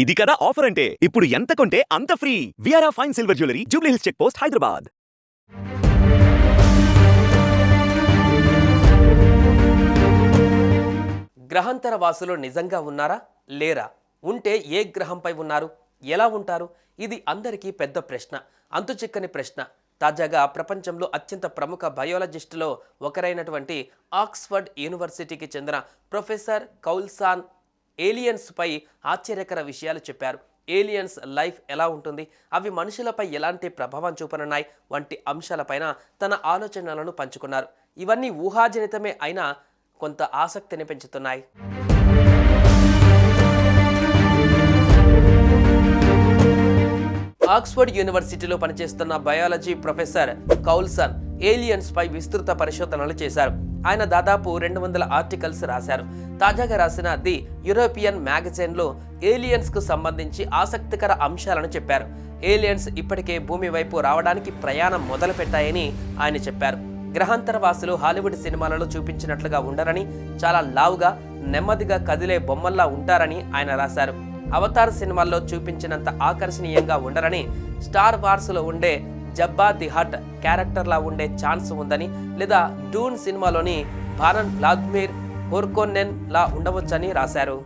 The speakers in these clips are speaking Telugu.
ఇది కదా ఆఫర్ అంటే ఇప్పుడు ఎంత కొంటే అంత ఫ్రీ. విఆర్ఆ fine silver jewellery, Jubilee Hills check post, Hyderabad. గ్రహాంతర వాసులు నిజంగా ఉన్నారా లేరా? ఉంటే ఏ గ్రహంపై ఉన్నారు, ఎలా ఉంటారు? ఇది అందరికీ పెద్ద ప్రశ్న, అంతుచిక్కని ప్రశ్న. తాజాగా ప్రపంచంలో అత్యంత ప్రముఖ బయాలజిస్టులో ఒకరైనటువంటి ఆక్స్ఫర్డ్ యూనివర్సిటీకి చెందిన ప్రొఫెసర్ కౌల్సాన్ ఏలియన్స్పై ఆశ్చర్యకర విషయాలు చెప్పారు. ఏలియన్స్ లైఫ్ ఎలా ఉంటుంది, అవి మనుషులపై ఎలాంటి ప్రభావం చూపనున్నాయి వంటి అంశాలపైన తన ఆలోచనలను పంచుకున్నారు. ఇవన్నీ ఊహాజనితమే అయినా కొంత ఆసక్తిని పెంచుతున్నాయి. ఆక్స్ఫర్డ్ యూనివర్సిటీలో పనిచేస్తున్న బయాలజీ ప్రొఫెసర్ కౌల్సన్ ఏలియన్స్ పై విస్తృత పరిశోధనలు చేశారు. ఆయన దాదాపు 200 ఆర్టికల్స్ రాశారు. తాజాగా రాసిన ది యూరోపియన్ మ్యాగజైన్లో ఏలియన్స్ కు సంబంధించి ఆసక్తికర అంశాలను చెప్పారు. ఏలియన్స్ ఇప్పటికే భూమి వైపు రావడానికి ప్రయాణం మొదలుపెట్టాయని ఆయన చెప్పారు. గ్రహాంతర వాసులు హాలీవుడ్ సినిమాలలో చూపించినట్లుగా ఉండరని, చాలా లావుగా నెమ్మదిగా కదిలే బొమ్మల్లా ఉంటారని ఆయన రాశారు. అవతార్ సినిమాల్లో చూపించినంత ఆకర్షణీయంగా ఉండరని, స్టార్ వార్స్లో ఉండే జబ్బా ది హట్ క్యారెక్టర్లా ఉండే ఛాన్స్ ఉందని, లేదా డూన్ సినిమాలోని బారన్ వ్లాదిమిర్ హోర్కోనెన్ లా ఉండవచ్చని రాశారు.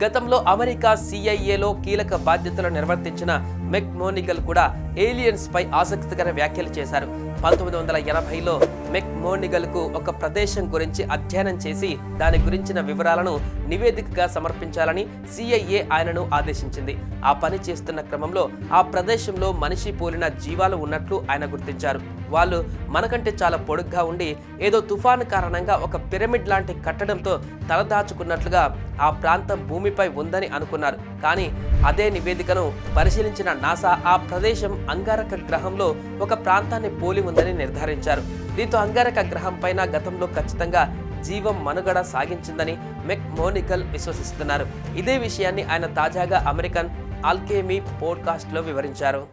గతంలో అమెరికా సిఐఏలో కీలక బాధ్యతలు నిర్వర్తించిన మెక్ మోనిగల్ కూడా ఏలియన్స్ పై ఆసక్తికర వ్యాఖ్యలు చేశారు. 1980లో మెక్ మోనిగల్కు ఒక ప్రదేశం గురించి అధ్యయనం చేసి దాని గురించిన వివరాలను నివేదికగా సమర్పించాలని సిఐఏ ఆయనను ఆదేశించింది. ఆ పని చేస్తున్న క్రమంలో ఆ ప్రదేశంలో మనిషి పోలిన జీవాలు ఉన్నట్లు ఆయన గుర్తించారు. వాళ్ళు మనకంటే చాలా పొడుగ్గా ఉండి ఏదో తుఫాను కారణంగా ఒక పిరమిడ్ లాంటి కట్టడంతో తలదాచుకున్నట్లుగా ఆ ప్రాంతం భూమిపై ఉందని అనుకున్నారు. కానీ అదే నివేదికను పరిశీలించిన నాసా ఆ ప్రదేశం అంగారక గ్రహంలో ఒక ప్రాంతాన్ని పోలి ఉందని నిర్ధారించారు. దీంతో అంగారక గ్రహం పైన గతంలో ఖచ్చితంగా జీవం మనుగడ సాగించిందని మెక్ మోనిగల్ విశ్వసిస్తున్నారు. ఇదే విషయాన్ని ఆయన తాజాగా అమెరికన్ ఆల్కెమీ పోడ్కాస్ట్లో వివరించారు.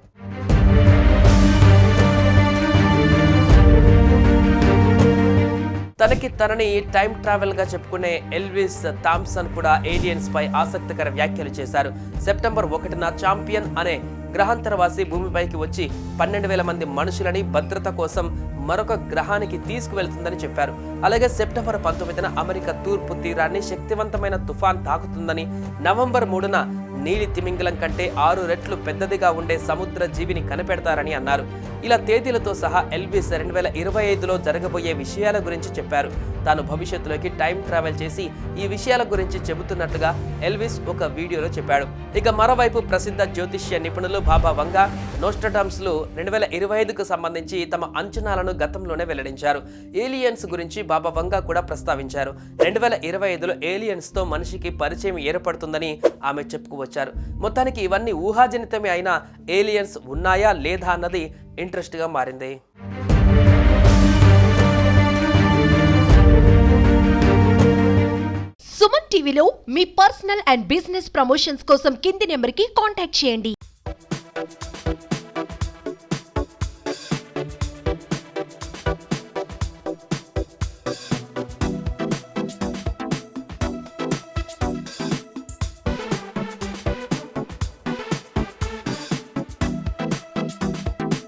తనని టైం ట్రావెల్ గా చెప్పుకునే ఎల్విస్ థామ్సన్ కూడా ఏలియన్స్ పై ఆసక్తికర వ్యాఖ్యలు చేశారు. సెప్టెంబర్ 1న ఛాంపియన్ అనే గ్రహాంతరవాసి భూమిపైకి వచ్చి 12,000 మంది మనుషులని భద్రత కోసం మరొక గ్రహానికి తీసుకువెళ్తుందని చెప్పారు. అలాగే సెప్టెంబర్ 19న అమెరికా తూర్పు తీరాన్ని శక్తివంతమైన తుఫాన్ తాకుతుందని, నవంబర్ 3న నీలి తిమింగలం కంటే 6 రెట్లు పెద్దదిగా ఉండే సముద్ర జీవిని కనిపెడతారని అన్నారు. ఇలా తేదీలతో సహా ఎల్విస్ 2025లో జరగబోయే విషయాల గురించి చెప్పారు. తాను భవిష్యత్తులోకి టైం ట్రావెల్ చేసి ఈ విషయాల గురించి చెబుతున్నట్లుగా ఎల్విస్ ఒక వీడియోలో చెప్పాడు. ఇక మరోవైపు ప్రసిద్ధ జ్యోతిష్య నిపుణులు బాబా వంగా నోస్ట్రాడమ్స్లు 2025కు సంబంధించి తమ అంచనాలను గతంలోనే వెల్లడించారు. ఏలియన్స్ గురించి బాబా వంగా కూడా ప్రస్తావించారు. 2025లో ఏలియన్స్తో మనిషికి పరిచయం ఏర్పడుతుందని ఆమె చెప్పుకోవచ్చు. మొత్తానికి ఇవన్నీ ఊహాజనితమే అయినా ఏలియన్స్ ఉన్నాయా లేదా అన్నది ఇంట్రెస్ట్ గా మారింది. సుమన్ టీవీలో మీ పర్సనల్ అండ్ బిజినెస్ ప్రమోషన్స్ కోసం కింది నెంబర్కి కాంటాక్ట్ చేయండి.